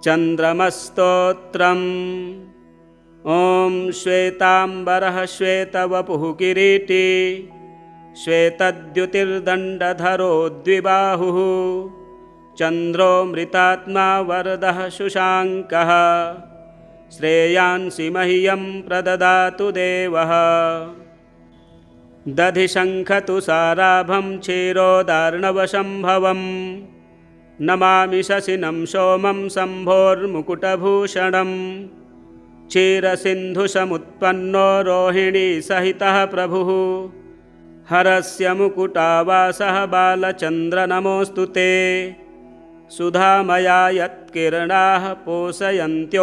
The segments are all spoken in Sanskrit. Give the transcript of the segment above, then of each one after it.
चन्द्रमस्तोत्रम्। ॐ श्वेताम्बरः श्वेतवपुः किरीटी श्वेतद्युतिर्दण्डधरो द्विबाहुः चन्द्रो मृतात्मा वरदः शुशाङ्कः श्रेयांसि मह्यं प्रददातु देवः। दधिशङ्खतुषाराभं क्षीरोदार्णवसम्भवम् नमामि शशिनं सोमं शम्भोर्मुकुटभूषणम्। क्षीरसिन्धुसमुत्पन्नो रोहिणीसहितः प्रभुः हरस्य मुकुटावासः बालचन्द्र नमोऽस्तु ते। सुधामया यत्किरणाः पोषयन्त्योषधीवनं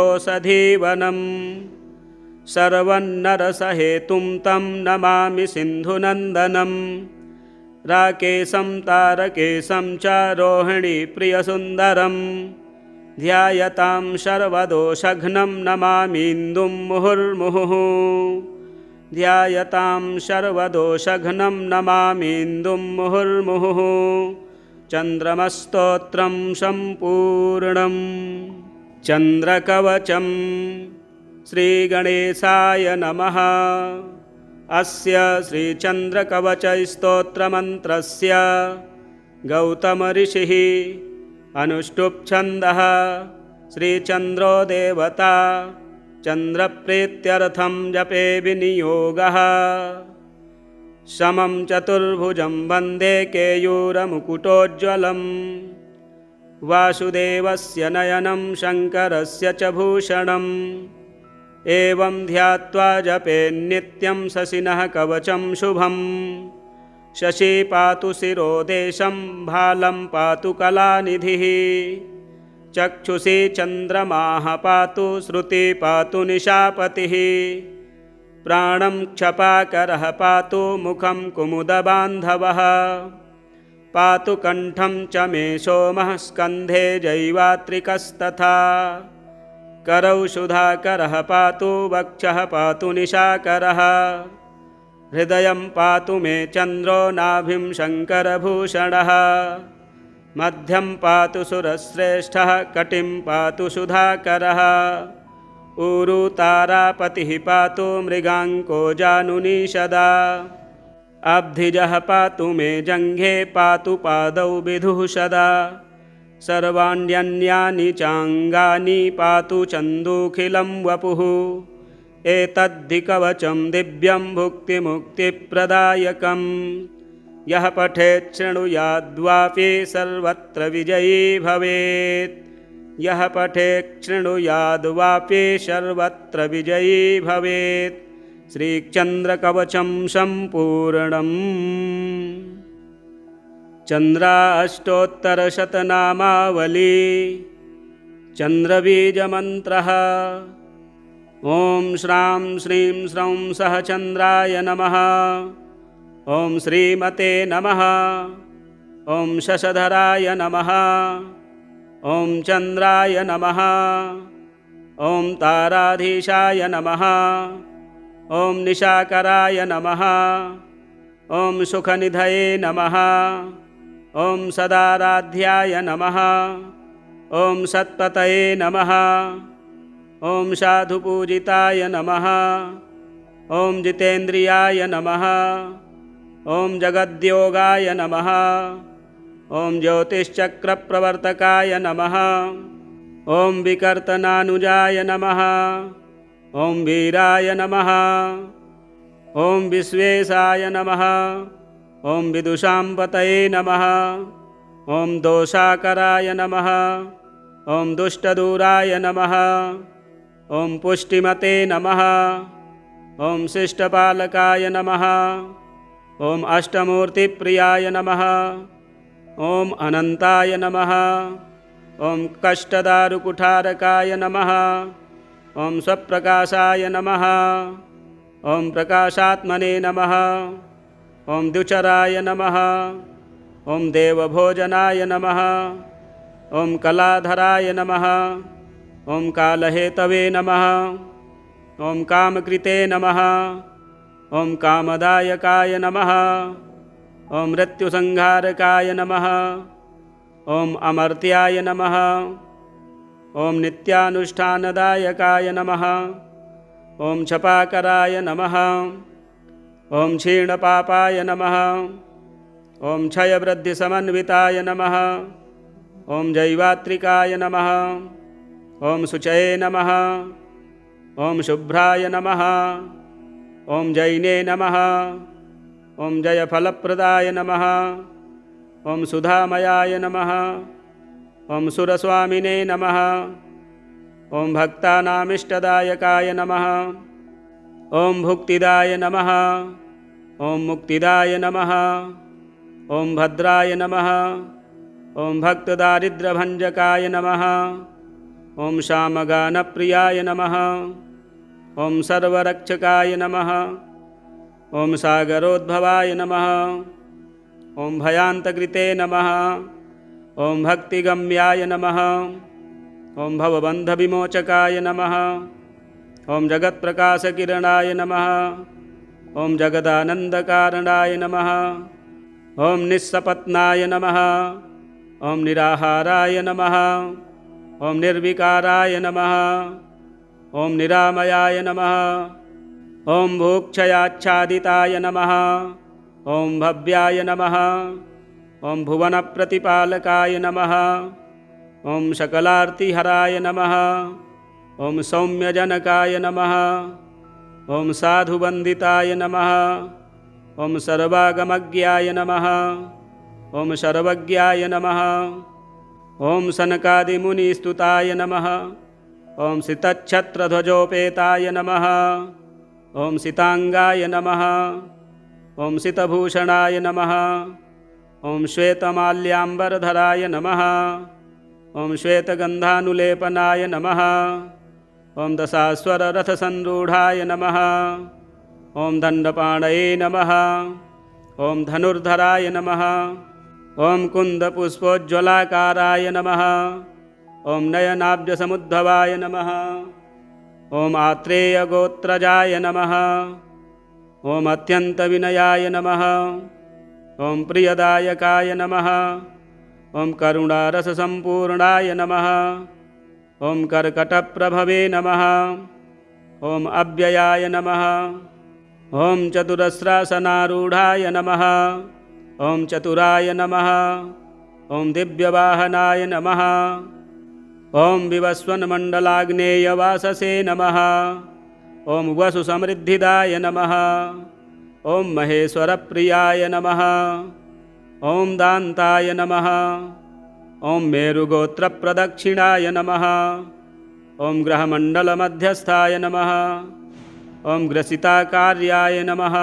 सर्वन्नरसहेतुं तं नमामि सिन्धुनन्दनं। राकेशं तारकेशं च रोहिणीप्रियसुन्दरं ध्यायतां सर्वदोषघ्नं नमामीन्दुं मुहुर्मुहुः। ध्यायतां सर्वदोषघ्नं नमामीन्दुं मुहुर्मुहुः। चन्द्रमस्तोत्रं सम्पूर्णम्। चन्द्रकवचम्। श्रीगणेशाय नमः। अस्य श्रीचन्द्रकवचस्तोत्रमन्त्रस्य गौतमऋषिः अनुष्टुप्-छन्दः। श्रीचन्द्रो देवता चन्द्रप्रीत्यर्थं जपे विनियोगः। समं चतुर्भुजं वन्दे केयूरमुकुटोज्ज्वलं वासुदेवस्य नयनं शङ्करस्य च भूषणम्। एवं ध्यात्वा जपेन्नित्यं शशिनः कवचं शुभं। शशी पातु शिरोदेशं भालं पातु कलानिधिः। चक्षुषी चन्द्रमाः पातु श्रुति पातु निशापतिः। प्राणं क्षपाकरः पातु मुखं कुमुदबान्धवः। पातु कण्ठं च मे सोमः स्कन्धे जैवात्रिकस्तथा। करौ सुधाकरः पातु वक्षः पातु निशाकरः। हृदयं पातु मे चन्द्रो नाभिं शङ्करभूषणः। मध्यं पातु सुरश्रेष्ठः कटिं पातु सुधाकरः। ऊरु तारापतिः पातु मृगाङ्को जानुनीषदा। अब्धिजः पातु मे जङ्घे पातु पादौ विधुः सदा। सर्वाण्यन्यानि चाङ्गानि पातु चन्दूखिलं वपुः। एतद्धि कवचं दिव्यं भुक्तिमुक्तिप्रदायकं। यः पठेत् शृणुयाद्वापि सर्वत्र विजयी भवेत्। यः पठेत् शृणुयाद्वापि सर्वत्र विजयी भवेत्। श्रीचन्द्रकवचं सम्पूर्णम्। चन्द्राष्टोत्तरशतनामावली। चन्द्रबीजमन्त्रः। ॐ श्रां श्रीं स्रौं सः चन्द्राय नमः। ॐ श्रीमते नमः। ॐ शशधराय नमः। ॐ चन्द्राय नमः। ॐ ताराधीशाय नमः। ॐ निशाकराय नमः। ॐ सुखनिधये नमः। ॐ सदाराध्याय नमः। ॐ सत्पतये नमः। ॐ साधुपूजिताय नमः। ॐ जितेन्द्रियाय नमः। ॐ जगद्योगाय नमः। ॐ ज्योतिश्चक्रप्रवर्तकाय नमः। ॐ विकर्तनानुजाय नमः। ॐ वीराय नमः। ॐ विश्वेशाय नमः। ॐ विदुषाम्पतये नमः। ॐ दोषाकराय नमः। ॐ दुष्टदूराय नमः। ॐ पुष्टिमते नमः। ॐ शिष्टपालकाय नमः। ॐ अष्टमूर्तिप्रियाय नमः। ॐ अनन्ताय नमः। ॐ कष्टदारुकुठारकाय नमः। ॐ स्वप्रकाशाय नमः। ॐ प्रकाशात्मने नमः। ॐ द्युचराय नमः। ॐ देवभोजनाय नमः। ॐ कलाधराय नमः। ॐ कालहेतवे नमः। ॐ कामकृते नमः। ॐ कामदायकाय नमः। ॐ मृत्युसंहारकाय नमः। ॐ अमर्त्याय नमः। ॐ नित्यानुष्ठानदायकाय नमः। ॐ छपाकराय नमः। ॐ क्षीणपापाय नमः। ॐ क्षयवृद्धिसमन्विताय नमः। ॐ जैवात्रिकाय नमः। ॐ शुचये नमः। ॐ शुभ्राय नमः। ॐ जैने नमः। ॐ जयफलप्रदाय नमः। ॐ सुधामयाय नमः। ॐ सुरस्वामिने नमः। ॐ भक्तानामिष्टदायकाय नमः। ॐ भुक्तिदाय नमः। ॐ मुक्तिदाय नमः। ॐ भद्राय नमः। ॐ भक्तदारिद्र्यभञ्जकाय नमः। ॐ श्यामगानप्रियाय नमः। ॐ सर्वरक्षकाय नमः। ॐ सागरोद्भवाय नमः। ॐ भयान्तकृते नमः। ॐ भक्तिगम्याय नमः। ॐ भवबन्धविमोचकाय नमः। ॐ जगत्प्रकाशकिरणाय नमः। ॐ जगदानन्दकारणाय नमः। ॐ निःसपत्नाय नमः। ॐ निराहाराय नमः। ॐ निर्विकाराय नमः। ॐ निरामयाय नमः। ॐ भूक्षयाच्छादिताय नमः। ॐ भव्याय नमः। ॐ भुवनप्रतिपालकाय नमः। ॐ सकलार्तिहराय नमः। ॐ सौम्यजनकाय नमः। ॐ साधुवन्दिताय नमः। ॐ सर्वागमज्ञाय नमः। ॐ सर्वज्ञाय नमः। ॐ सनकादिमुनिस्तुताय नमः। ॐ सितच्छत्रध्वजोपेताय नमः। ॐ सिताङ्गाय नमः। ॐ सितभूषणाय नमः। ॐ श्वेतमाल्याम्बरधराय नमः। ॐ श्वेतगन्धानुलेपनाय नमः। ॐ दशाश्वररथसंरूढाय नमः। ॐ दण्डपाणये नमः। ॐ धनुर्धराय नमः। ॐ कुन्दपुष्पोज्ज्वलाकाराय नमः। ॐ नयनाब्जसमुद्भवाय नमः। ॐ आत्रेयगोत्रजाय नमः। ॐ अत्यन्तविनयाय नमः। ॐ प्रियदायकाय नमः। ॐ करुणारससम्पूर्णाय नमः। ॐ कर्कटप्रभवे नमः। ॐ अव्ययाय नमः। ॐ चतुरस्रासनारूढाय नमः। ॐ चतुराय नमः। ॐ दिव्यवाहनाय नमः। ॐ विवस्वन्मण्डलाग्नेयवाससे नमः। ॐ वसुसमृद्धिदाय नमः। ॐ महेश्वरप्रियाय नमः। ॐ दान्ताय नमः। ॐ मेरुगोत्रप्रदक्षिणाय नमः। ॐ ग्रहमण्डलमध्यस्थाय नमः। ॐ ग्रसिताकार्याय नमः।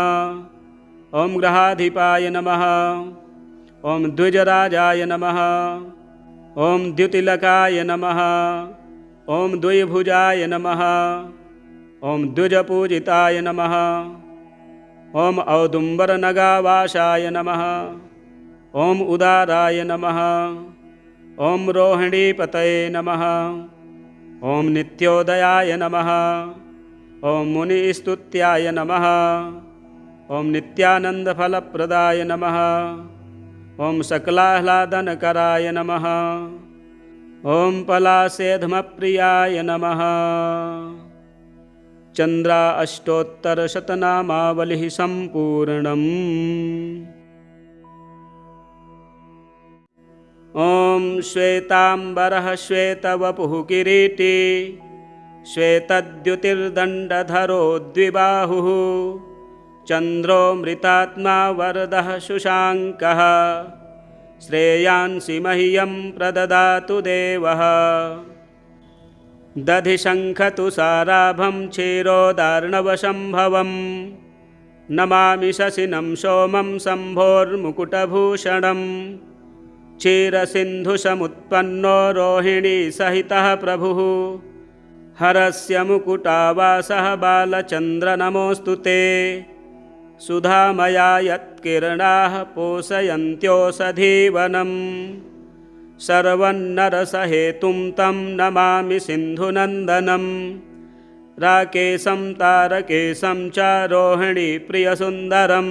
ॐ ग्रहाधिपाय नमः। ॐ द्विजराजाय नमः। ॐ द्युतिलकाय नमः। ॐ द्विभुजाय नमः। ॐ द्विजपूजिताय नमः। ॐ औदुम्बरनगावासाय नमः। ॐ उदाराय नमः। ॐ रोहिणीपतये नमः। ॐ नित्योदयाय नमः। ॐ मुनिस्तुत्याय नमः। ॐ नित्यानन्दफलप्रदाय नमः। ॐ सकलाह्लादनकराय नमः। ॐ पलासेधमप्रियाय नमः। चन्द्रा अष्टोत्तरशतनामावलिः सम्पूर्णम्। ॐ श्वेताम्बरः श्वेतवपुः किरीटी श्वेतद्युतिर्दण्डधरो द्विबाहुः चन्द्रो मृतात्मा वरदः शुशाङ्कः श्रेयांसि मह्यं प्रददातु देवः। दधिशङ्खतुषाराभं क्षीरोदार्णवसम्भवं नमामि शशिनं सोमं शम्भोर्मुकुटभूषणं क्षीरसिन्धुसमुत्पन्नो रोहिणीसहितः प्रभुः हरस्य मुकुटावासः बालचन्द्र नमोऽस्तु ते। सुधामया यत्किरणाः पोषयन्त्योषधीवनं सर्वन्नरसहेतुं तं नमामि सिन्धुनन्दनं। राकेशं तारकेशं च रोहिणीप्रियसुन्दरं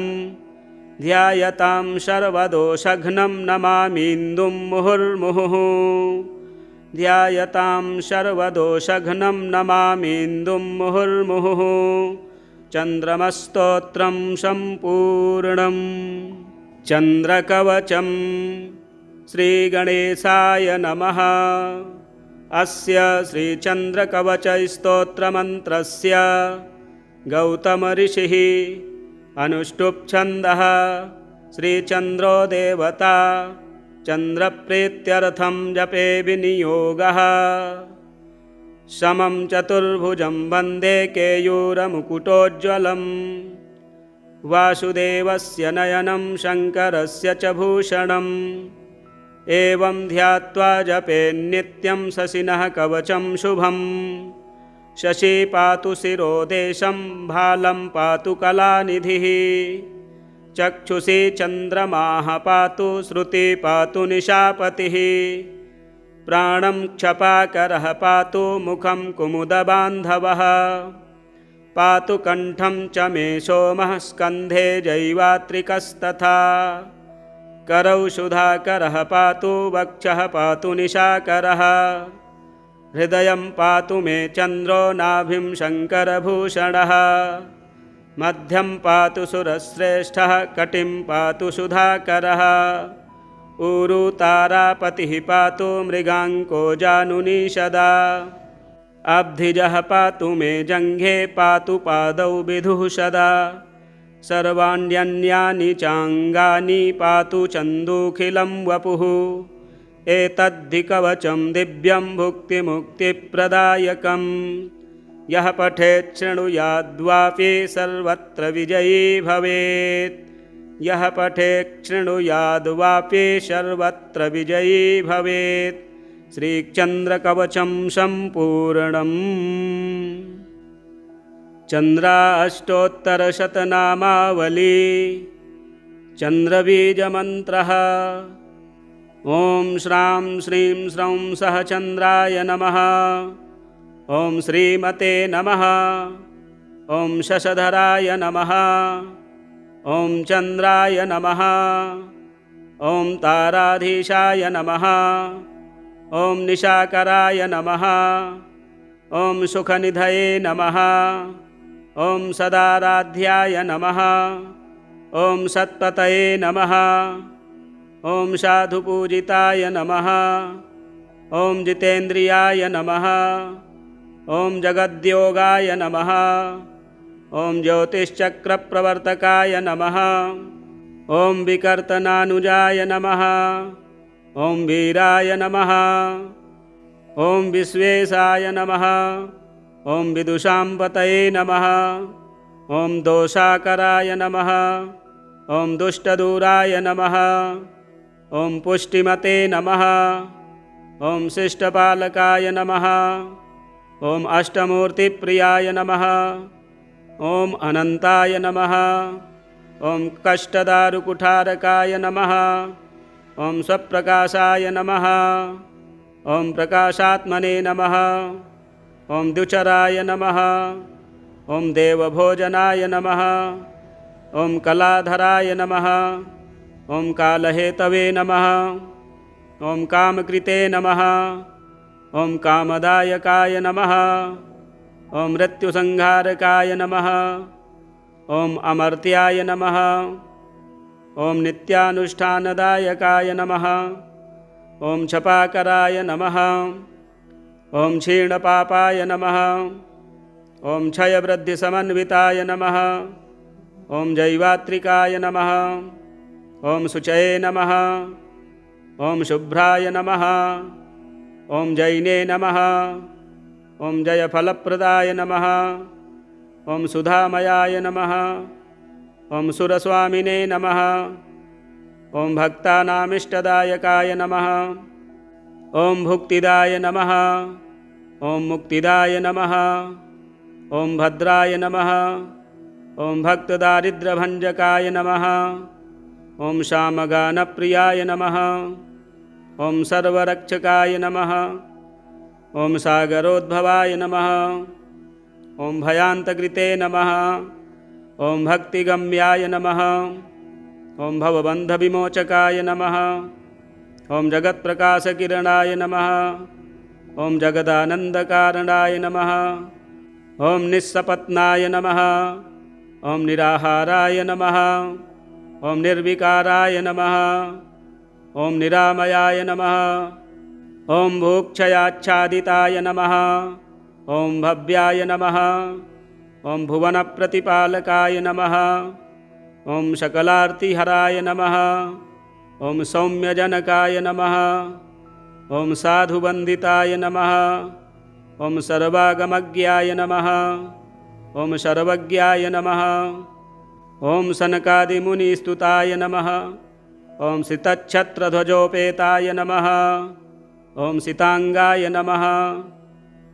ध्यायतां सर्वदोषघ्नं नमामीन्दुं मुहुर्मुहुः। ध्यायतां सर्वदोषघ्नं नमामीन्दुं मुहुर्मुहुः चन्द्रमस्तोत्रं सम्पूर्णम्। चन्द्रकवचं श्रीगणेशाय नमः। अस्य श्रीचन्द्रकवचस्तोत्रमन्त्रस्य गौतमऋषिः अनुष्टुप् छन्दः। श्रीचन्द्रो देवता चन्द्रप्रीत्यर्थं जपे विनियोगः। समं चतुर्भुजं वन्दे केयूरमुकुटोज्ज्वलम्। वासुदेवस्य नयनं शङ्करस्य च भूषणम्। एवं ध्यात्वा जपेन्नित्यं शशिनः कवचं शुभम्। शशी पातु शिरोदेशं भालं पातु कलानिधिः। चक्षुषी चन्द्रमाः पातु श्रुति पातु निशापतिः। प्राणं क्षपाकरः पातु मुखं कुमुदबान्धवः। पातु कण्ठं च मे सोमः स्कन्धे जैवात्रिकस्तथा। करौ सुधाकरः पातु वक्षः पातु निशाकरः। हृदयं पातु मे चन्द्रो नाभिं शङ्करभूषणः। मध्यं पातु सुरश्रेष्ठः कटिं पातु सुधाकरः। ऊरु तारापतिः पातु मृगाङ्को जानुनीषदा। अब्धिजः पातु मे जङ्घे पातु पादौ विधुः सदा। सर्वाण्यन्यानि चाङ्गानि पातु चन्दूखिलं वपुः। एतद्धि दिव्यं भुक्तिमुक्तिप्रदायकम्। यः पठेत् शृणुयाद्वापि सर्वत्र विजयी भवेत्। यः पठेत् शृणुयाद्वापि सर्वत्र विजयी भवेत्। श्रीचन्द्रकवचं सम्पूर्णम्। चन्द्राष्टोत्तरशतनामावली। चन्द्रबीजमन्त्रः। ॐ श्रां श्रीं स्रौं सः चन्द्राय नमः। ॐ श्रीमते नमः। ॐ शशधराय नमः। ॐ चन्द्राय नमः। ॐ ताराधीशाय नमः। ॐ निशाकराय नमः। ॐ सुखनिधये नमः। ॐ सदाराध्याय नमः। ॐ सत्पतये नमः। ॐ साधुपूजिताय नमः। ॐ जितेन्द्रियाय नमः। ॐ जगद्योगाय नमः। ॐ ज्योतिश्चक्रप्रवर्तकाय नमः। ॐ विकर्तनानुजाय नमः। ॐ वीराय नमः। ॐ विश्वेशाय नमः। ॐ विदुषां पतये नमः। ॐ दोषाकराय नमः। ॐ दुष्टदूराय नमः। ॐ पुष्टिमते नमः। ॐ शिष्टपालकाय नमः। ॐ अष्टमूर्तिप्रियाय नमः। ॐ अनन्ताय नमः। ॐ कष्टदारुकुठारकाय नमः। ॐ स्वप्रकाशाय नमः। ॐ प्रकाशात्मने नमः। ॐ द्युचराय नमः। ॐ देवभोजनाय नमः। ॐ कलाधराय नमः। ॐ कालहेतवे नमः। ॐ कामकृते नमः। ॐ कामदायकाय नमः। ॐ मृत्युसंहारकाय नमः। ॐ अमर्त्याय नमः। ॐ नित्यानुष्ठानदायकाय नमः। ॐ क्षपाकराय नमः। ॐ क्षीणपापाय नमः। ॐ क्षयवृद्धिसमन्विताय नमः। ॐ जैवात्रिकाय नमः। ॐ शुचये नमः। ॐ शुभ्राय नमः। ॐ जैने नमः। ॐ जयफलप्रदाय नमः। ॐ सुधामयाय नमः। ॐ सुरस्वामिने नमः। ॐ भक्तानामिष्टदायकाय नमः। ॐ भुक्तिदाय नमः। ॐ मुक्तिदाय नमः। ॐ भद्राय नमः। ॐ भक्तदारिद्र्यभञ्जकाय नमः। ॐ श्यामगानप्रियाय नमः। ॐ सर्वरक्षकाय नमः। ॐ सागरोद्भवाय नमः। ॐ भयान्तकृते नमः। ॐ भक्तिगम्याय नमः। ॐ भवबन्धविमोचकाय नमः। ॐ जगत्प्रकाशकिरणाय नमः। ॐ जगदानन्दकारणाय नमः। ॐ निस्सपत्नाय नमः। ॐ निराहाराय नमः। ॐ निर्विकाराय नमः। ॐ निरामयाय नमः। ॐ भूक्षयाच्छादिताय नमः। ॐ भव्याय नमः। ॐ भुवनप्रतिपालकाय नमः। ॐ सकलार्तिहराय नमः। ॐ सौम्यजनकाय नमः। ॐ साधुवन्दिताय नमः। ॐ सर्वागमज्ञाय नमः। ॐ सर्वज्ञाय नमः। ॐ सनकादिमुनिस्तुताय नमः। ॐ सितच्छत्रध्वजोपेताय नमः। ॐ सिताङ्गाय नमः।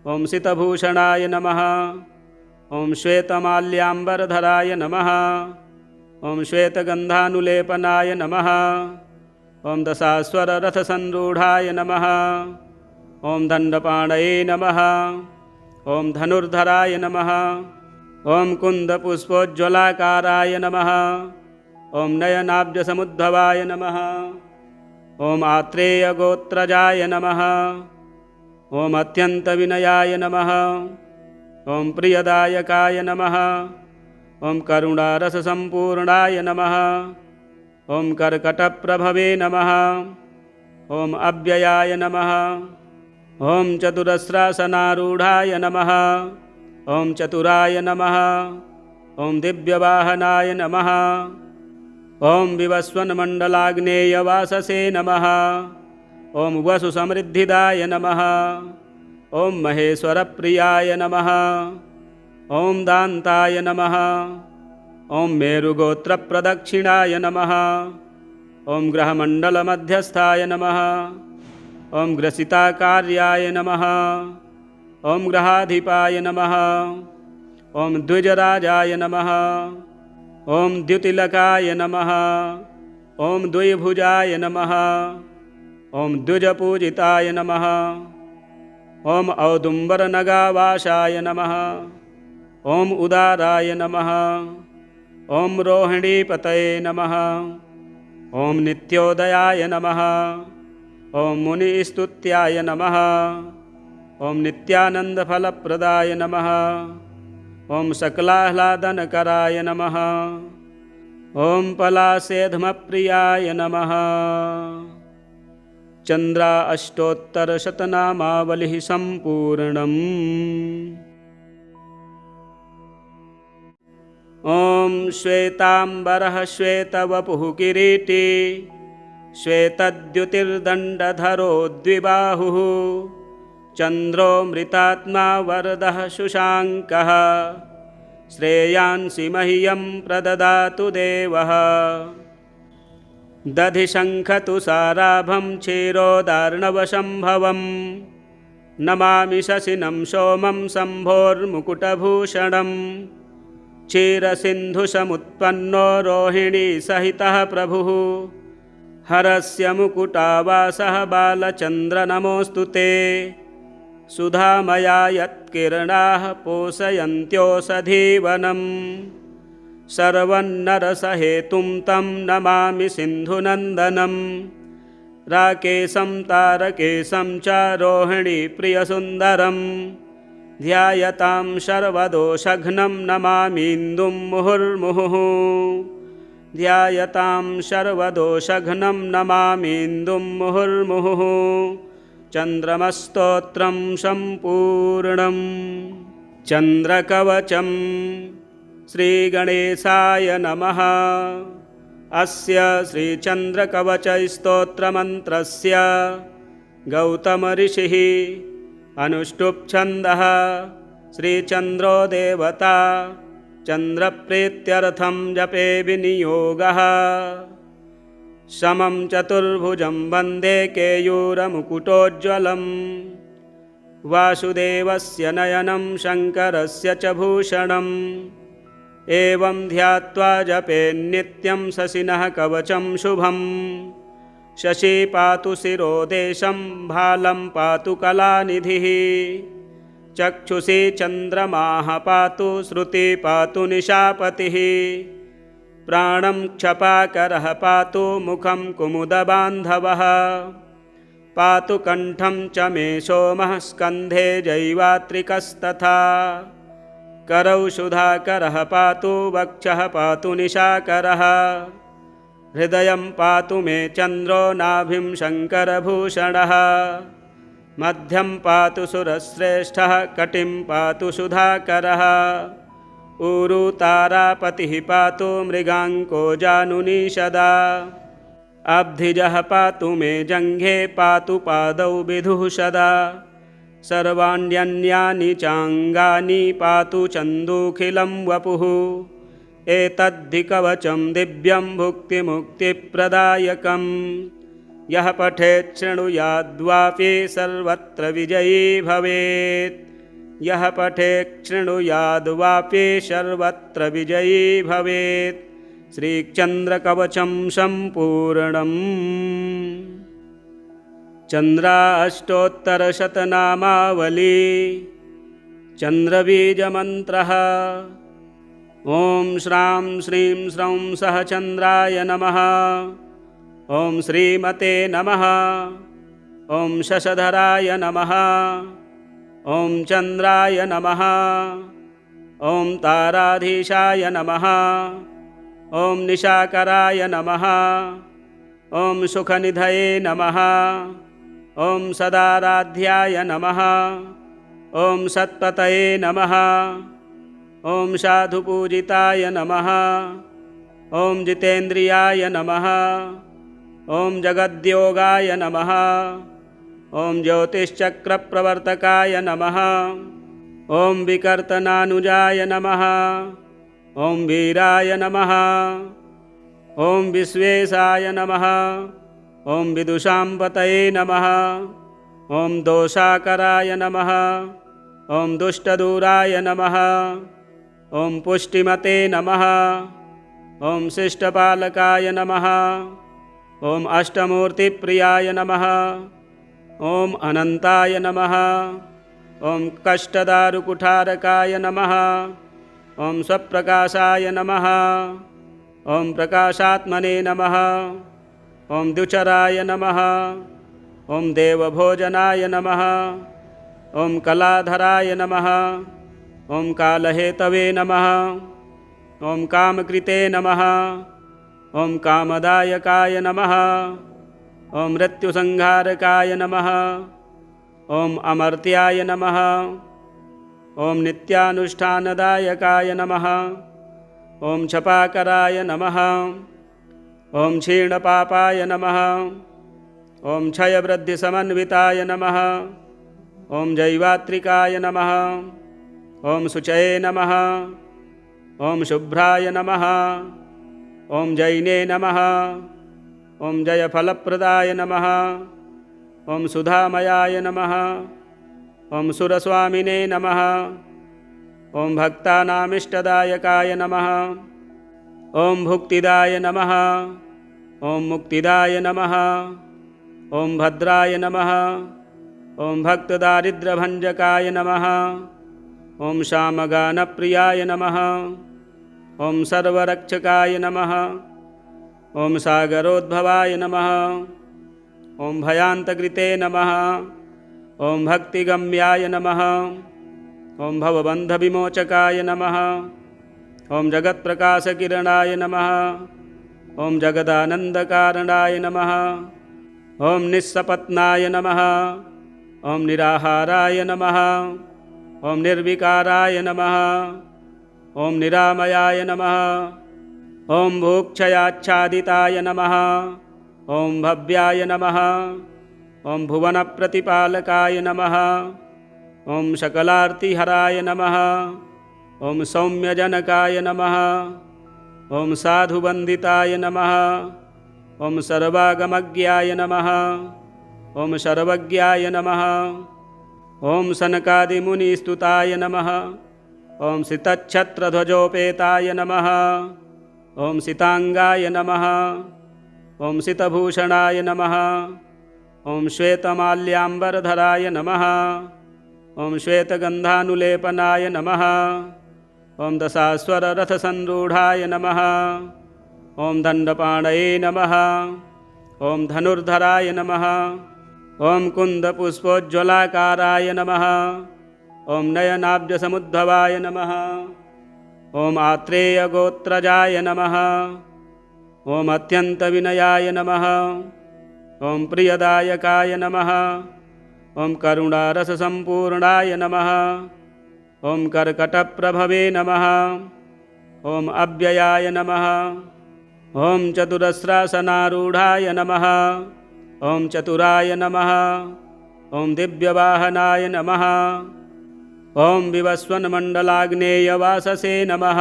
ॐ सितभूषणाय नमः। ॐ श्वेतमाल्याम्बरधराय नमः। ॐ श्वेतगन्धानुलेपनाय नमः। ॐ दशाश्वररथसंरूढाय नमः। ॐ दण्डपाणये नमः। ॐ धनुर्धराय नमः। ॐ कुन्दपुष्पोज्ज्वलाकाराय नमः। ॐ नयनाब्जसमुद्भवाय नमः। ॐ आत्रेयगोत्रजाय नमः। ॐ अत्यन्तविनयाय नमः। ॐ प्रियदायकाय नमः। ॐ करुणारससम्पूर्णाय नमः। ॐ कर्कटप्रभवे नमः। ॐ अव्ययाय नमः। ॐ चतुरस्रासनारूढाय नमः। ॐ चतुराय नमः। ॐ दिव्यवाहनाय नमः। ॐ विवस्वन्मण्डलाग्नेयवाससे नमः। ॐ वसुसमृद्धिदाय नमः। ॐ महेश्वरप्रियाय नमः। ॐ दान्ताय नमः। ॐ मेरुगोत्रप्रदक्षिणाय नमः। ॐ ग्रहमण्डलमध्यस्थाय नमः। ॐ ग्रसिताकार्याय नमः। ॐ ग्रहाधिपाय नमः। ॐ द्विजराजाय नमः। ॐ द्युतिलकाय नमः। ॐ द्विभुजाय नमः। ॐ द्विजपूजिताय नमः। ॐ औदुम्बरनगावासाय नमः। ॐ उदाराय नमः। ॐ रोहिणीपतये नमः। ॐ नित्योदयाय नमः। ॐ मुनिस्तुत्याय नमः। ॐ नित्यानन्दफलप्रदाय नमः। ॐ सकलाह्लादनकराय नमः। ॐ पलासेधमप्रियाय नमः। चन्द्रा अष्टोत्तरशतनामावलिः सम्पूर्णम्। ॐ श्वेताम्बरः श्वेतवपुः किरीटी श्वेतद्युतिर्दण्डधरो द्विबाहुः चन्द्रो मृतात्मा वरदः शुशाङ्कः श्रेयांसि मह्यं प्रददातु देवः। दधिशङ्खतुषाराभं क्षीरोदार्णवसम्भवं नमामि शशिनं सोमं शम्भोर्मुकुटभूषणम्। क्षीरसिन्धुसमुत्पन्नो रोहिणीसहितः प्रभुः हरस्य मुकुटावासः बालचन्द्र नमोऽस्तु ते। सुधामया यत्किरणाः पोषयन्त्योषधीवनं सर्वन्नरसहेतुं तं नमामि सिन्धुनन्दनं। राकेशं तारकेशं च रोहिणीप्रियसुन्दरम् ध्यायतां सर्वदोषघ्नं नमामीन्दुं मुहुर्मुहुः। ध्यायतां सर्वदोषघ्नं नमामीन्दुं मुहुर्मुहुः। चन्द्रमस्तोत्रं सम्पूर्णम्। चन्द्रकवचं श्रीगणेशाय नमः। अस्य श्रीचन्द्रकवचस्तोत्रमन्त्रस्य गौतमऋषिः अनुष्टुप्-छन्दः। श्रीचन्द्रो देवता चन्द्रप्रीत्यर्थं जपे विनियोगः। समं चतुर्भुजं वन्दे केयूरमुकुटोज्ज्वलं। वासुदेवस्य नयनं शङ्करस्य च भूषणम्। एवं ध्यात्वा जपेन्नित्यं शशिनः कवचं शुभम्। शशी पातु शिरोदेशं भालं पातु कलानिधिः। चक्षुषी चन्द्रमाः पातु श्रुति पातु निशापतिः। प्राणं क्षपाकरः पातु मुखं कुमुदबान्धवः। पातु कण्ठं च मे सोमः स्कन्धे जैवात्रिकस्तथा करौ सुधाकरः पातु वक्षः पातु निशाकरः हृदयं पातु मे चन्द्रो नाभिं शङ्करभूषणः मध्यं पातु सुरश्रेष्ठः कटिं पातु सुधाकरः ऊरु तारापतिः पातु मृगाङ्को जानुनीषदा अब्धिजः पातु मे जङ्घे पातु पादौ विधुः सदा सर्वाण्यन्यानि चाङ्गानि पातु चन्दूखिलं वपुः एतद्धि कवचं दिव्यं भुक्तिमुक्तिप्रदायकं यः पठेत् शृणुयाद्वापि सर्वत्र विजयी भवेत् यः पठेत् शृणुयाद्वापि सर्वत्र विजयी भवेत् श्रीचन्द्रकवचं सम्पूर्णम् चन्द्राष्टोत्तरशतनामावली चन्द्रबीजमन्त्रः ॐ श्रां श्रीं स्रौं सः चन्द्राय नमः ॐ श्रीमते नमः ॐ शशधराय नमः ॐ चन्द्राय नमः ॐ ताराधीशाय नमः ॐ निशाकराय नमः ॐ सुखनिधये नमः ॐ सदाराध्याय नमः ॐ सत्पतये नमः ॐ साधुपूजिताय नमः ॐ जितेन्द्रियाय नमः ॐ जगद्योगाय नमः ॐ ज्योतिश्चक्रप्रवर्तकाय नमः ॐ विकर्तनानुजाय नमः ॐ वीराय नमः ॐ विश्वेशाय नमः ॐ विदुषाम्पतये नमः ॐ दोषाकराय नमः ॐ दुष्टदूराय नमः ॐ पुष्टिमते नमः ॐ शिष्टपालकाय नमः ॐ अष्टमूर्तिप्रियाय नमः ॐ अनन्ताय नमः ॐ कष्टदारुकुठारकाय नमः ॐ स्वप्रकाशाय नमः ॐ प्रकाशात्मने नमः ॐ द्युचराय नमः ॐ देवभोजनाय नमः ॐ कलाधराय नमः ॐ कालहेतवे नमः ॐ कामकृते नमः ॐ कामदायकाय नमः ॐ मृत्युसंहारकाय नमः ॐ अमर्त्याय नमः ॐ नित्यानुष्ठानदायकाय नमः ॐ छपाकराय नमः ॐ क्षीणपापाय नमः ॐ क्षयवृद्धिसमन्विताय नमः ॐ जैवात्रिकाय नमः ॐ शुचये नमः ॐ शुभ्राय नमः ॐ जैने नमः ॐ जयफलप्रदाय नमः ॐ सुधामयाय नमः ॐ सुरस्वामिने नमः ॐ भक्तानामिष्टदायकाय नमः ॐ भुक्तिदाय नमः ॐ मुक्तिदाय नमः ॐ भद्राय नमः ॐ भक्तदारिद्र्यभञ्जकाय नमः ॐ श्यामगानप्रियाय नमः ॐ सर्वरक्षकाय नमः ॐ सागरोद्भवाय नमः ॐ भयान्तकृते नमः ॐ भक्तिगम्याय नमः ॐ भवबन्धविमोचकाय नमः ॐ जगत्प्रकाशकिरणाय नमः ॐ जगदानन्दकारणाय नमः ॐ निःसपत्नाय नमः ॐ निराहाराय नमः ॐ निर्विकाराय नमः ॐ निरामयाय नमः ॐ भूक्षयाच्छादिताय नमः ॐ भव्याय नमः ॐ भुवनप्रतिपालकाय नमः ॐ सकलार्तिहराय नमः ॐ सौम्यजनकाय नमः ॐ साधुवन्दिताय नमः ॐ सर्वागमज्ञाय नमः ॐ सर्वज्ञाय नमः ॐ सनकादिमुनिस्तुताय नमः ॐ सितच्छत्रध्वजोपेताय नमः ॐ सिताङ्गाय नमः ॐ सितभूषणाय नमः ॐ श्वेतमाल्याम्बरधराय नमः ॐ श्वेतगन्धानुलेपनाय नमः ॐ दशाश्वररथसंरूढाय नमः ॐ दण्डपाणये नमः ॐ धनुर्धराय नमः ॐ कुन्दपुष्पोज्ज्वलाकाराय नमः। ॐ नयनाब्जसमुद्भवाय नमः। ॐ आत्रेयगोत्रजाय नमः। ॐ अत्यन्तविनयाय नमः। ॐ प्रियदायकाय नमः। ॐ करुणारससम्पूर्णाय नमः। ॐ कर्कटप्रभवे नमः। ॐ अव्ययाय नमः। ॐ चतुरस्रासनारूढाय नमः। ॐ चतुराय नमः। ॐ दिव्यवाहनाय नमः। ॐ विवस्वन्मण्डलाग्नेयवाससे नमः।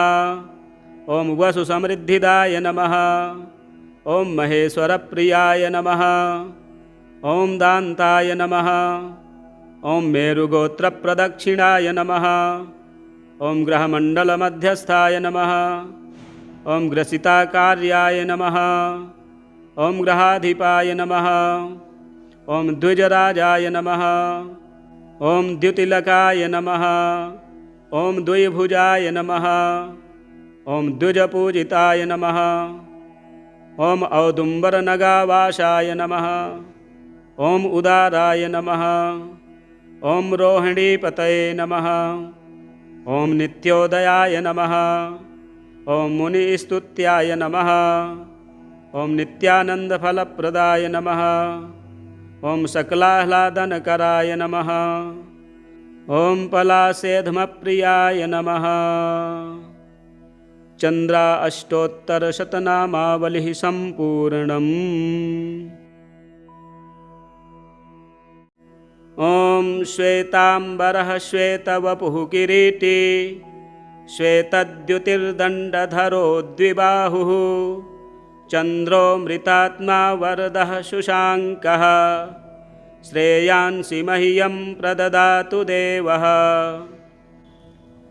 ॐ वसुसमृद्धिदाय नमः। ॐ महेश्वरप्रियाय नमः। ॐ दान्ताय नमः। ॐ मेरुगोत्रप्रदक्षिणाय नमः। ॐ ग्रहमण्डलमध्यस्थाय नमः। ॐ ग्रसिताकार्याय नमः। ॐ ग्रहाधिपाय नमः। ॐ द्विजराजाय नमः। ॐ द्युतिलकाय नमः। ॐ द्विभुजाय नमः। ॐ द्विजपूजिताय नमः। ॐ औदुम्बरनगावासाय नमः। ॐ उदाराय नमः। ॐ रोहिणीपतये नमः। ॐ नित्योदयाय नमः। ॐ मुनिस्तुत्याय नमः। ॐ नित्यानन्दफलप्रदाय नमः। ॐ सकलाह्लादनकराय नमः। ॐ पलासेधमप्रियाय नमः। चन्द्राष्टोत्तरशतनामावलिः सम्पूर्णम्। ॐ श्वेताम्बरः श्वेतवपुः किरीटी श्वेतद्युतिर्दण्डधरो द्विबाहुः चन्द्रो मृतात्मा वरदः शुशाङ्कः श्रेयांसि मह्यं प्रददातु देवः।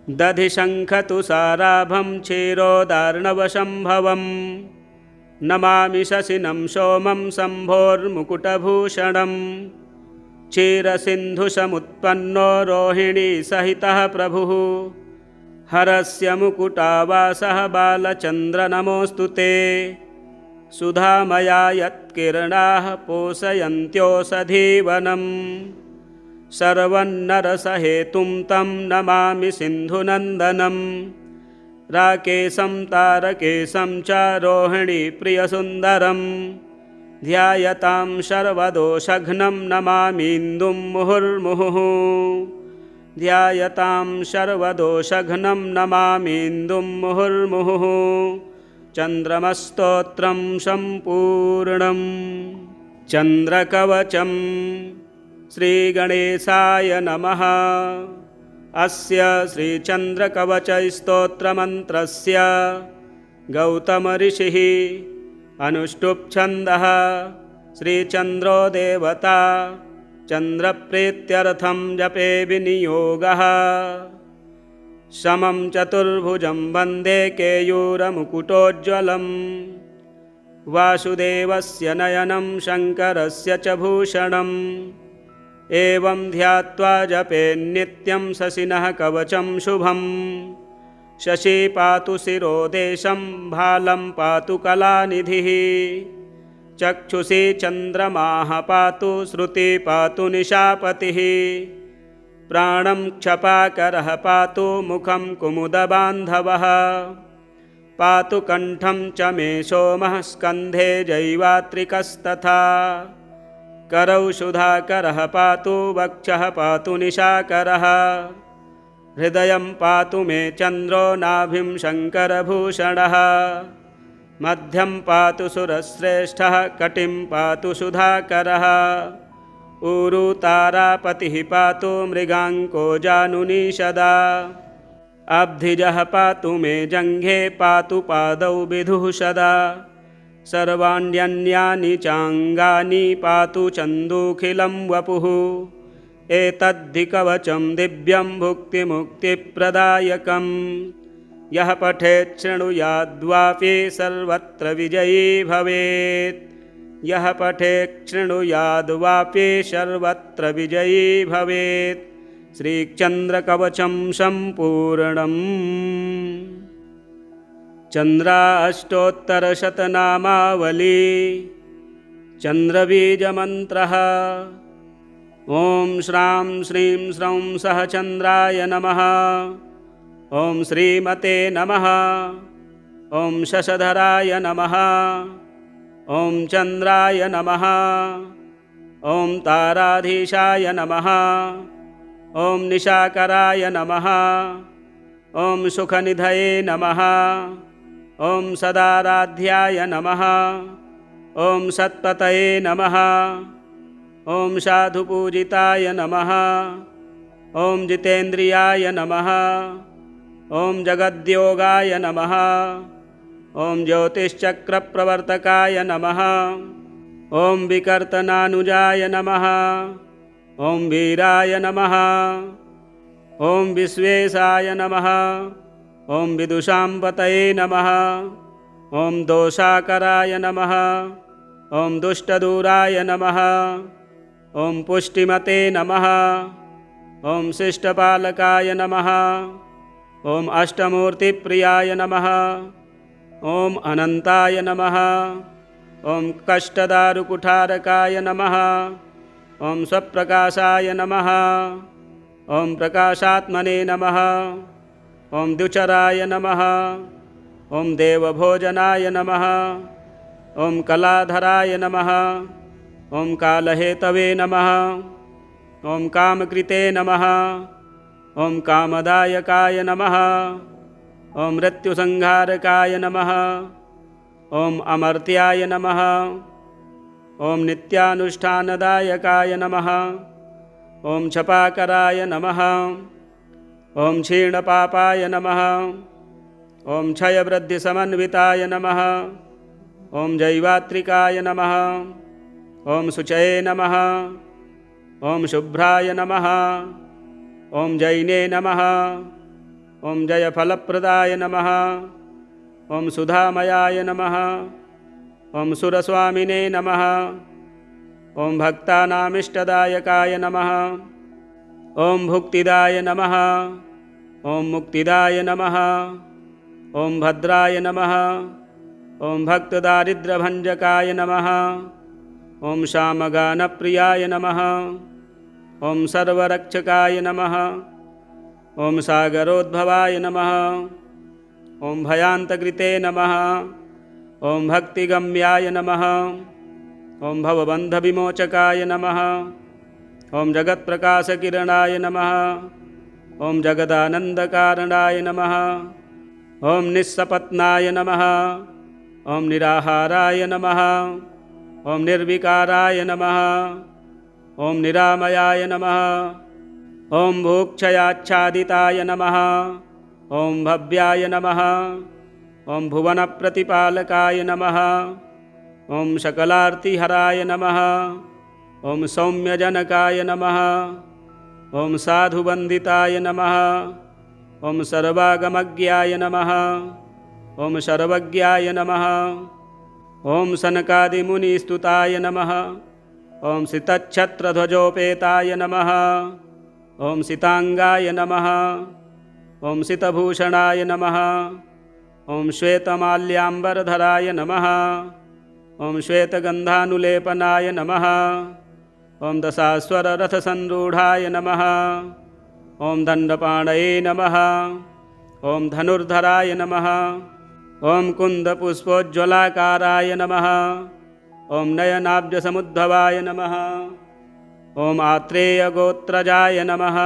दधिशङ्खतुषाराभं क्षीरोदार्णवसम्भवं नमामि शशिनं सोमं शम्भोर्मुकुटभूषणम्। क्षीरसिन्धुसमुत्पन्नो रोहिणीसहितः प्रभुः हरस्य मुकुटावासः बालचन्द्र नमोऽस्तु ते। सुधामया यत्किरणाः पोषयन्त्योषधीवनम् सर्वन्नरसहेतुं तं नमामि सिन्धुनन्दनम्। राकेशं तारकेशं च रोहिणीप्रियसुन्दरम् ध्यायतां सर्वदोषघ्नं नमामीन्दुं मुहुर्मुहुः। ध्यायतां सर्वदोषघ्नं नमामीन्दुं मुहुर्मुहुः। चन्द्रमस्तोत्रं सम्पूर्णम्। चन्द्रकवचं श्रीगणेशाय नमः। अस्य श्रीचन्द्रकवचस्तोत्रमन्त्रस्य गौतमऋषिः अनुष्टुप् छन्दः। श्रीचन्द्रो देवता चन्द्रप्रीत्यर्थं जपे विनियोगः। समं चतुर्भुजं वन्दे केयूरमुकुटोज्ज्वलम्। वासुदेवस्य नयनं शङ्करस्य च भूषणम्। एवं ध्यात्वा जपेन्नित्यं शशिनः कवचं शुभम्। शशी पातु शिरोदेशं भालं पातु कलानिधिः। चक्षुषी चन्द्रमाः पातु श्रुति पातु निशापतिः। प्राणं क्षपाकरः पातु मुखं कुमुदबान्धवः। पातु कण्ठं च मे सोमः स्कन्धे जैवात्रिकस्तथा। करौ सुधाकरः पातु वक्षः पातु निशाकरः। हृदयं पातु मे चन्द्रो नाभिं शङ्करभूषणः। मध्यं पातु सुरश्रेष्ठः कटिं पातु सुधाकरः। ऊरु तारापतिः पातु मृगाङ्को जानुनीषदा। अब्धिजः पातु मे जङ्घे पातु पादौ विधुः सदा। सर्वाण्यन्यानि चाङ्गानि पातु चन्दूखिलं वपुः। एतद्धि कवचं दिव्यं भुक्तिमुक्तिप्रदायकम्। यः पठेत् शृणुयाद्वापि सर्वत्र विजयी भवेत्। यः पठेत् शृणुयाद्वापि सर्वत्र विजयी भवेत्। श्रीचन्द्रकवचं सम्पूर्णम्। चन्द्राष्टोत्तरशतनामावली। चन्द्रबीजमन्त्रः ॐ श्रां श्रीं स्रौं सहचन्द्राय नमः। ॐ श्रीमते नमः। ॐ शशधराय नमः। ॐ चन्द्राय नमः। ॐ ताराधीशाय नमः। ॐ निशाकराय नमः। ॐ सुखनिधये नमः। ॐ सदाराध्याय नमः। ॐ सत्पतये नमः। ॐ साधुपूजिताय नमः। ॐ जितेन्द्रियाय नमः। ॐ जगद्योगाय नमः। ॐ ज्योतिश्चक्रप्रवर्तकाय नमः। ॐ विकर्तनानुजाय नमः। ॐ वीराय नमः। ॐ विश्वेशाय नमः। ॐ विदुषां पतये नमः। ॐ दोषाकराय नमः। ॐ दुष्टदूराय नमः। ॐ पुष्टिमते नमः। ॐ शिष्टपालकाय नमः। ॐ अष्टमूर्तिप्रियाय नमः। ॐ अनन्ताय नमः। ॐ कष्टदारुकुठारकाय नमः। ॐ स्वप्रकाशाय नमः। ॐ प्रकाशात्मने नमः। ॐ द्युचराय नमः। ॐ देवभोजनाय नमः। ॐ कलाधराय नमः। ॐ कालहेतवे नमः। ॐ कामकृते नमः। ॐ कामदायकाय नमः। ॐ मृत्युसंहारकाय नमः। ॐ अमर्त्याय नमः। ॐ नित्यानुष्ठानदायकाय नमः। ॐ क्षपाकराय नमः। ॐ क्षीणपापाय नमः। ॐ क्षयवृद्धिसमन्विताय नमः। ॐ जैवात्रिकाय नमः। ॐ शुचये नमः। ॐ शुभ्राय नमः। ॐ जैने नमः। ॐ जयफलप्रदाय नमः। ॐ सुधामयाय नमः। ॐ सुरस्वामिने नमः। ॐ भक्तानामिष्टदायकाय नमः। ॐ भुक्तिदाय नमः। ॐ मुक्तिदाय नमः। ॐ भद्राय नमः। ॐ भक्तदारिद्र्यभञ्जकाय नमः। ॐ श्यामगानप्रियाय नमः। ॐ सर्वरक्षकाय नमः। ॐ सागरोद्भवाय नमः। ॐ भयान्तकृते नमः। ॐ भक्तिगम्याय नमः। ॐ भवबन्धविमोचकाय नमः। ॐ जगत्प्रकाशकिरणाय नमः। ॐ जगदानन्दकारणाय नमः। ॐ निःसपत्नाय नमः। ॐ निराहाराय नमः। ॐ निर्विकाराय नमः। ॐ निरामयाय नमः। ॐ भूक्षयाच्छादिताय नमः। ॐ भव्याय नमः। ॐ भुवनप्रतिपालकाय नमः। ॐ सकलार्तिहराय नमः। ॐ सौम्यजनकाय नमः। ॐ साधुवन्दिताय नमः। ॐ सर्वागमज्ञाय नमः। ॐ सर्वज्ञाय नमः। ॐ सनकादिमुनिस्तुताय नमः। ॐ सितच्छत्रध्वजोपेताय नमः। ॐ सिताङ्गाय नमः। ॐ सितभूषणाय नमः। ॐ श्वेतमाल्याम्बरधराय नमः। ॐ श्वेतगन्धानुलेपनाय नमः। ॐ दशाश्वररथसंरूढाय नमः। ॐ दण्डपाणये नमः। ॐ धनुर्धराय नमः। ॐ कुन्दपुष्पोज्ज्वलाकाराय नमः। ॐ नयनाब्जसमुद्भवाय नमः। ॐ आत्रेयगोत्रजाय नमः।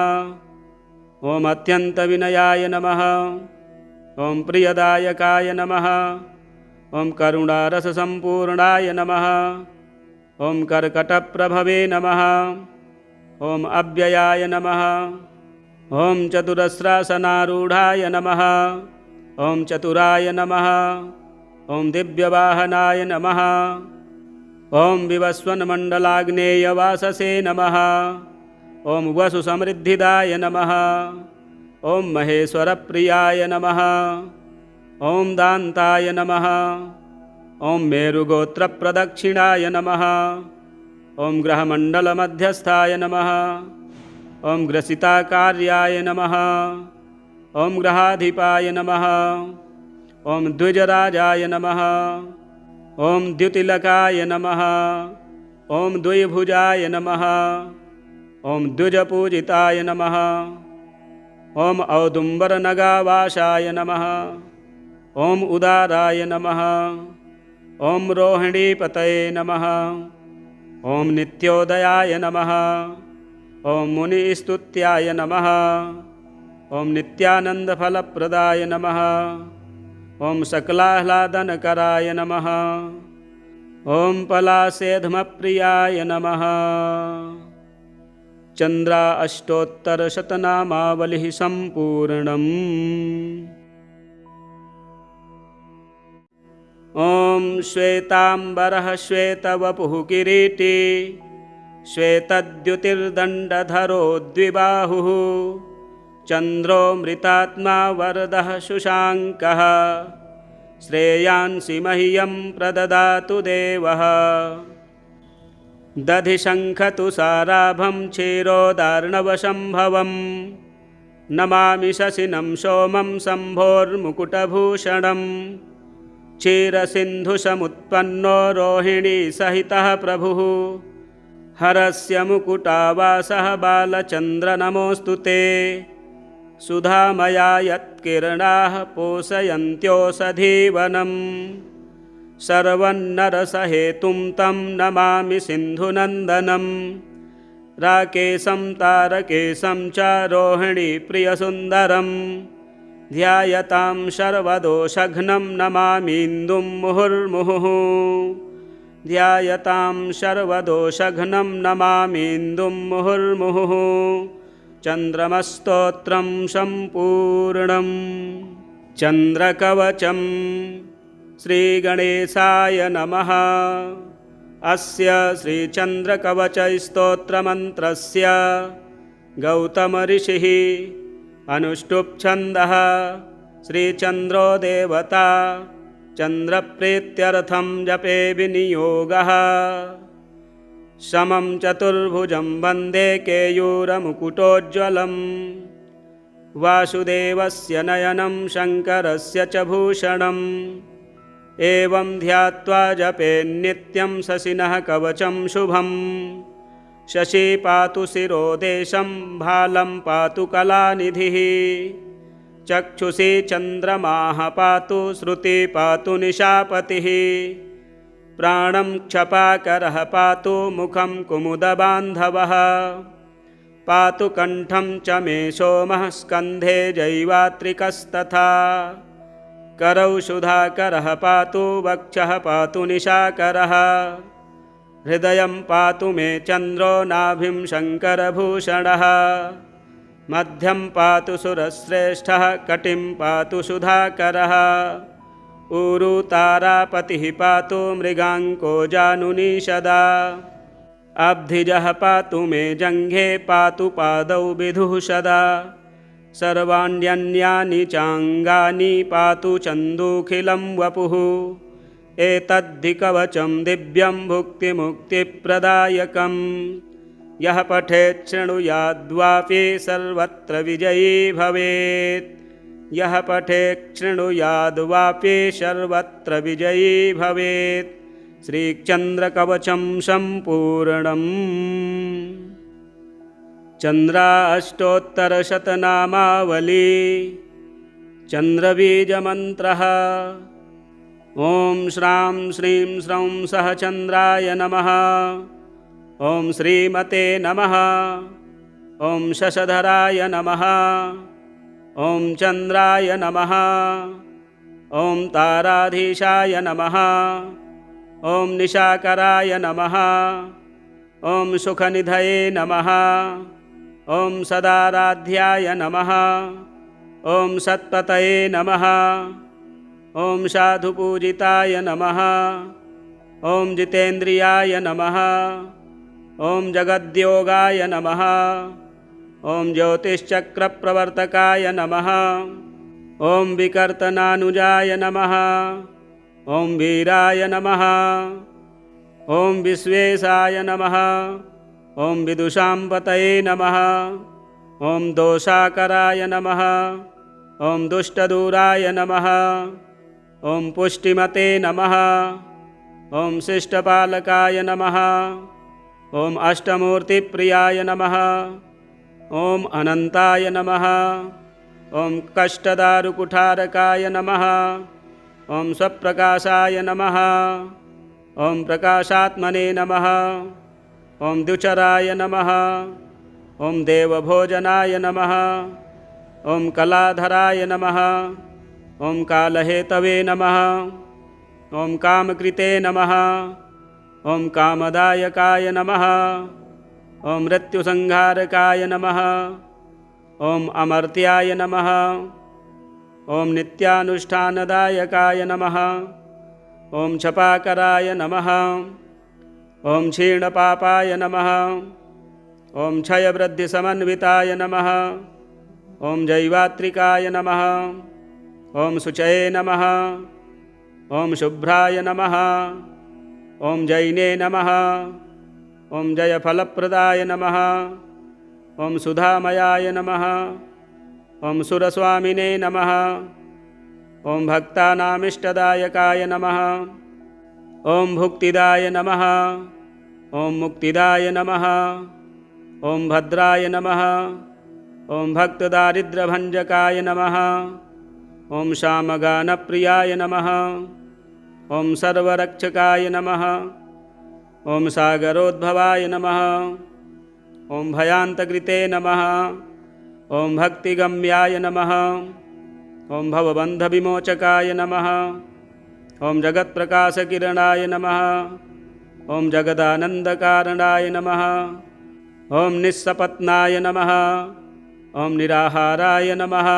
ॐ अत्यन्तविनयाय नमः। ॐ प्रियदायकाय नमः। ॐ करुणारससम्पूर्णाय नमः। ॐ कर्कटप्रभवे नमः। ॐ अव्ययाय नमः। ॐ चतुरस्रासनारूढाय नमः। ॐ चतुराय नमः। ॐ दिव्यवाहनाय नमः। ॐ विवस्वन्मण्डलाग्नेयवाससे नमः। ॐ वसुसमृद्धिदाय नमः। ॐ महेश्वरप्रियाय नमः। ॐ दान्ताय नमः। ॐ मेरुगोत्रप्रदक्षिणाय नमः। ॐ ग्रहमण्डलमध्यस्थाय नमः। ॐ ग्रसिताकार्याय नमः। ॐ ग्रहाधिपाय नमः। ॐ द्विजराजाय नमः। ॐ द्युतिलकाय नमः। ॐ द्विभुजाय नमः। ॐ द्विजपूजिताय नमः। ॐ औदुम्बरनगावासाय नमः। ॐ उदाराय नमः। ॐ रोहिणीपतये नमः। ॐ नित्योदयाय नमः। ॐ मुनिस्तुत्याय नमः। ॐ नित्यानन्दफलप्रदाय नमः। ॐ सकलाह्लादनकराय नमः। ॐ पलासेधमप्रियाय नमः। चन्द्रा अष्टोत्तरशतनामावलिः सम्पूर्णम्। ॐ श्वेताम्बरः श्वेतवपुः किरीटी श्वेतद्युतिर्दण्डधरो द्विबाहुः चन्द्रो मृतात्मा वरदः शुशाङ्कः श्रेयांसि मह्यं प्रददातु देवः। दधिशङ्खतुषाराभं क्षीरोदार्णवसम्भवं नमामि शशिनं सोमं शम्भोर्मुकुटभूषणं क्षीरसिन्धुसमुत्पन्नो रोहिणीसहितः प्रभुः हरस्य मुकुटावासः बालचन्द्र नमोऽस्तु ते। सुधामया यत्किरणाः पोषयन्त्योषधीवनं सर्वन्नरसहेतुं तं नमामि सिन्धुनन्दनं। राकेशं तारकेशं च रोहिणीप्रियसुन्दरं ध्यायतां सर्वदोषघ्नं नमामीन्दुं मुहुर्मुहुः। ध्यायतां सर्वदोषघ्नं नमामीन्दुं मुहुर्मुहुः। चन्द्रमस्तोत्रं सम्पूर्णम्। चन्द्रकवचं श्रीगणेशाय नमः। अस्य श्रीचन्द्रकवचस्तोत्रमन्त्रस्य गौतमऋषिः अनुष्टुप्छन्दः श्रीचन्द्रो देवता चन्द्रप्रीत्यर्थं जपे विनियोगः। समं चतुर्भुजं वन्दे केयूरमुकुटोज्ज्वलं वासुदेवस्य नयनं शङ्करस्य च भूषणम्। एवं ध्यात्वा जपेन्नित्यं शशिनः कवचं शुभं। शशी पातु शिरोदेशं भालं पातु कलानिधिः। चक्षुषी चन्द्रमाः पातु श्रुति पातु निशापतिः। प्राणं क्षपाकरः पातु मुखं कुमुदबान्धवः। पातु कण्ठं च मे सोमः स्कन्धे जैवात्रिकस्तथा। करौ सुधाकरः पातु वक्षः पातु निशाकरः। हृदयं पातु मे चन्द्रो नाभिं शङ्करभूषणः। मध्यं पातु सुरश्रेष्ठः कटिं पातु सुधाकरः। ऊरु तारापतिः पातु मृगाङ्को जानुनीषदा। अब्धिजः पातु मे जङ्घे पातु पादौ विधुः सदा। सर्वाण्यन्यानि चाङ्गानि पातु चन्दूखिलं वपुः। एतद्धि कवचं दिव्यं भुक्तिमुक्तिप्रदायकं। यः पठेत् शृणुयाद्वापि सर्वत्र विजयी भवेत्। यः पठेत् शृणुयाद्वापि सर्वत्र विजयी भवेत्। श्रीचन्द्रकवचं सम्पूर्णम्। चन्द्राष्टोत्तरशतनामावली। चन्द्रबीजमन्त्रः। ॐ श्रां श्रीं स्रौं सः चन्द्राय नमः। ॐ श्रीमते नमः। ॐ शशधराय नमः। ॐ चन्द्राय नमः। ॐ ताराधीशाय नमः। ॐ निशाकराय नमः। ॐ सुखनिधये नमः। ॐ सदाराध्याय नमः। ॐ सत्पतये नमः। ॐ साधुपूजिताय नमः। ॐ जितेन्द्रियाय नमः। ॐ जगद्योगाय नमः। ॐ ज्योतिश्चक्रप्रवर्तकाय नमः। ॐ विकर्तनानुजाय नमः। ॐ वीराय नमः। ॐ विश्वेशाय नमः। ॐ विदुषाम्पतये नमः। ॐ दोषाकराय नमः। ॐ दुष्टदूराय नमः। ॐ पुष्टिमते नमः। ॐ शिष्टपालकाय नमः। ॐ अष्टमूर्तिप्रियाय नमः। ॐ अनन्ताय नमः। ॐ कष्टदारुकुठारकाय नमः। ॐ स्वप्रकाशाय नमः। ॐ प्रकाशात्मने नमः। ॐ द्युचराय नमः। ॐ देवभोजनाय नमः। ॐ कलाधराय नमः। ॐ कालहेतवे नमः। ॐ कामकृते नमः। ॐ कामदायकाय नमः। ॐ मृत्युसंहारकाय नमः। ॐ अमर्त्याय नमः। ॐ नित्यानुष्ठानदायकाय नमः। ॐ क्षपाकराय नमः। ॐ क्षीणपापाय नमः। ॐ क्षयवृद्धिसमन्विताय नमः। ॐ जैवात्रिकाय नमः। ॐ शुचये नमः। ॐ शुभ्राय नमः। ॐ जैने नमः। ॐ जयफलप्रदाय नमः। ॐ सुधामयाय नमः। ॐ सुरस्वामिने नमः। ॐ भक्तानामिष्टदायकाय नमः। ॐ भुक्तिदाय नमः। ॐ मुक्तिदाय नमः। ॐ भद्राय नमः। ॐ भक्तदारिद्र्यभञ्जकाय नमः। ॐ श्यामगानप्रियाय नमः। ॐ सर्वरक्षकाय नमः। ॐ सागरोद्भवाय नमः। ॐ भयान्तकृते नमः। ॐ भक्तिगम्याय नमः। ॐ भवबन्धविमोचकाय नमः। ॐ जगत्प्रकाशकिरणाय नमः। ॐ जगदानन्दकारणाय नमः। ॐ निःसपत्नाय नमः। ॐ निराहाराय नमः।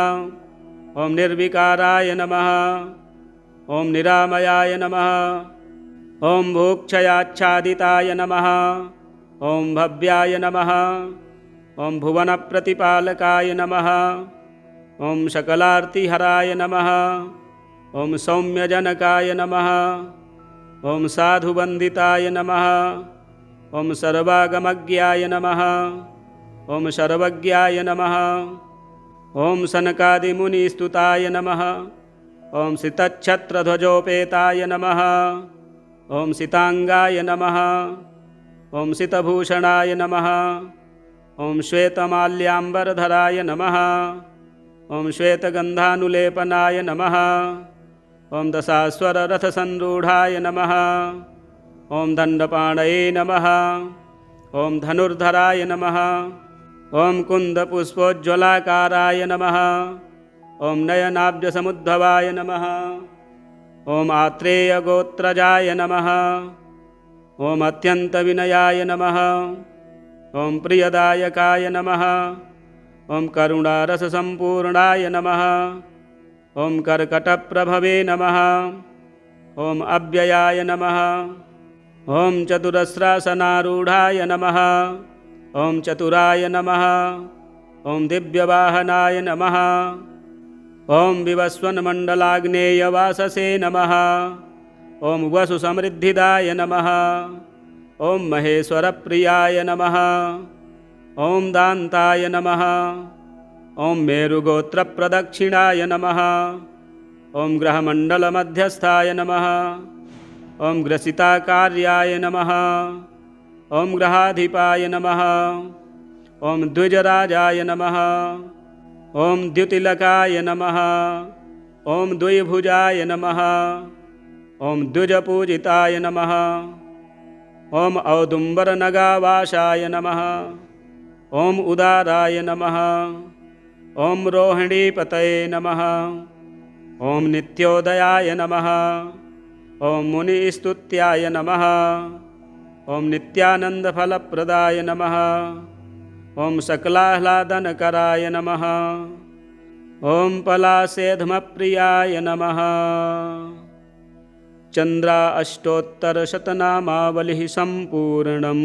ॐ निर्विकाराय नमः। ॐ निरामयाय नमः। ॐ भूक्षयाच्छादिताय नमः। ॐ भव्याय नमः। ॐ भुवनप्रतिपालकाय नमः। ॐ सकलार्तिहराय नमः। ॐ सौम्यजनकाय नमः। ॐ साधुवन्दिताय नमः। ॐ सर्वागमज्ञाय नमः। ॐ सर्वज्ञाय नमः। ॐ सनकादिमुनिस्तुताय नमः। ॐ सितच्छत्रध्वजोपेताय नमः। ॐ सिताङ्गाय नमः। ॐ सितभूषणाय नमः। ॐ श्वेतमाल्याम्बरधराय नमः। ॐ श्वेतगन्धानुलेपनाय नमः। ॐ दशाश्वररथसंरूढाय नमः। ॐ दण्डपाणये नमः। ॐ धनुर्धराय नमः। ॐ कुन्दपुष्पोज्ज्वलाकाराय नमः। ॐ नयनाब्जसमुद्भवाय नमः। ॐ आत्रेयगोत्रजाय नमः। ॐ अत्यन्तविनयाय नमः। ॐ प्रियदायकाय नमः। ॐ करुणारससम्पूर्णाय नमः। ॐ कर्कटप्रभवे नमः। ॐ अव्ययाय नमः। ॐ चतुरस्रासनारूढाय नमः। ॐ चतुराय नमः। ॐ दिव्यवाहनाय नमः। ॐ विवस्वन्मण्डलाग्नेयवाससे नमः। ॐ वसुसमृद्धिदाय नमः। ॐ महेश्वरप्रियाय नमः। ॐ दान्ताय नमः। ॐ मेरुगोत्रप्रदक्षिणाय नमः। ॐ ग्रहमण्डलमध्यस्थाय नमः। ॐ ग्रसिताकार्याय नमः। ॐ ग्रहाधिपाय नमः। ॐ द्विजराजाय नमः। ॐ द्युतिलकाय नमः। ॐ द्विभुजाय नमः। ॐ द्विजपूजिताय नमः। ॐ औदुम्बरनगावासाय नमः। ॐ उदाराय नमः। ॐ रोहिणीपतये नमः। ॐ नित्योदयाय नमः। ॐ मुनिस्तुत्याय नमः। ॐ नित्यानन्दफलप्रदाय नमः। ॐ सकलाह्लादनकराय नमः। ॐ पलासेधमप्रियाय नमः। चन्द्राष्टोत्तरशतनामावलिः सम्पूर्णम्।